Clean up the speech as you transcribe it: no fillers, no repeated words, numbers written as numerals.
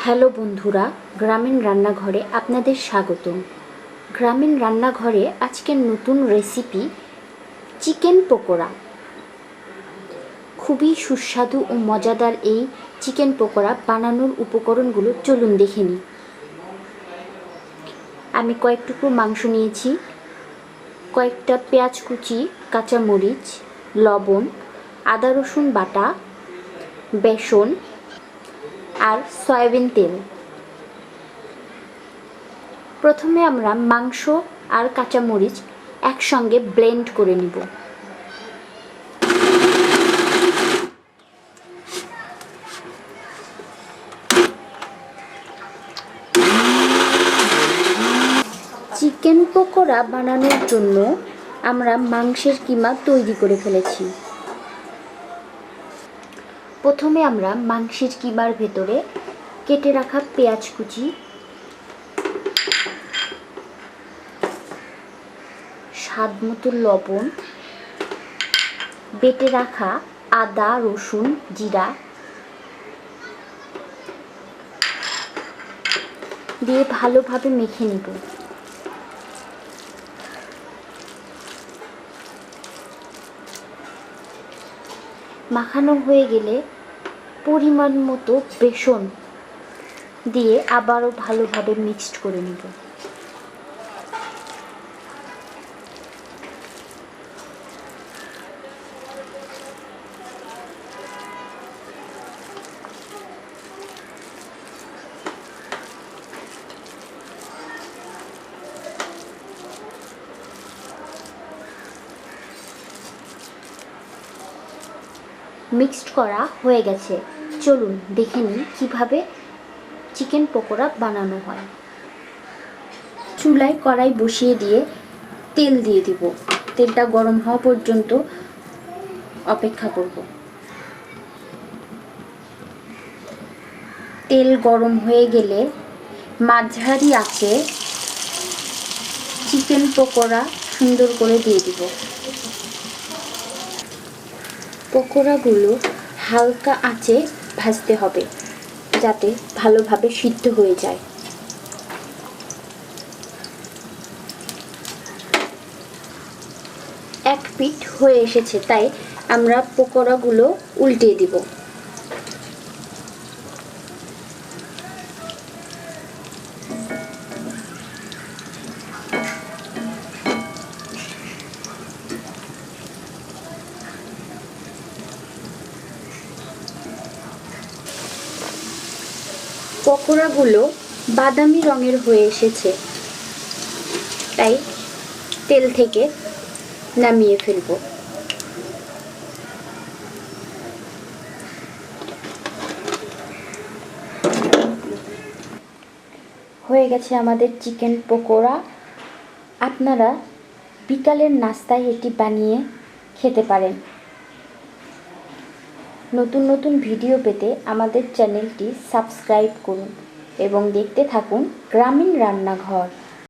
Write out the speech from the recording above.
Hello বন্ধুরা, গ্রামীণ রান্নাঘরে আপনাদের স্বাগতম। গ্রামীণ রান্নাঘরে আজকের নতুন রেসিপি চিকেন পকোড়া। খুবই সুস্বাদু ও মজাদার এই চিকেন পকোড়া বানানোর উপকরণগুলো চলুন দেখে নিই। আমি কয়েক টুকরো মাংস নিয়েছি, কয়েকটা পেঁয়াজ কুচি, কাঁচামরিচ, লবণ, আদা রসুন বাটা, বেসন আর সয়াবিন তেল। প্রথমে আমরা মাংস আর কাঁচামরিচ একসঙ্গে ব্লেন্ড করে নিব। চিকেন পকোড়া বানানোর জন্য আমরা মাংসের কিমা তৈরি করে ফেলেছি। প্রথমে আমরা মাংসের কিমার ভেতরে কেটে রাখা পেঁয়াজ কুচি, স্বাদ মতো লবণ, বেটে রাখা আদা রসুন জিরা দিয়ে ভালোভাবে মেখে নিব। মাখানো হয়ে গেলে পরিমাণ মতো বেসন দিয়ে আবারও ভালোভাবে মিক্সড করে নিব। মিক্সড করা হয়ে গেছে, চলুন দেখে নিই কীভাবে চিকেন পকোড়া বানানো হয়। চুলায় কড়াই বসিয়ে দিয়ে তেল দিয়ে দিব। তেলটা গরম হওয়া পর্যন্ত অপেক্ষা করব। তেল গরম হয়ে গেলে মাঝারি আঁচে চিকেন পকোড়া সুন্দর করে দিয়ে দিব। পকোড়াগুলো হালকা আঁচে ভাজতে হবে যাতে ভালোভাবে সিদ্ধ হয়ে যায়। এক পিঠ হয়ে এসেছে, তাই আমরা পকোড়াগুলো উল্টিয়ে দিব। পকোড়াগুলো বাদামি রঙের হয়ে এসেছে, তাই তেল থেকে নামিয়ে ফেলব। হয়ে গেছে আমাদের চিকেন পকোড়া। আপনারা বিকালের নাস্তায় এটি বানিয়ে খেতে পারেন। নতুন নতুন ভিডিও পেতে আমাদের চ্যানেলটি সাবস্ক্রাইব করুন এবং দেখতে থাকুন গ্রামীণ রান্নাঘর।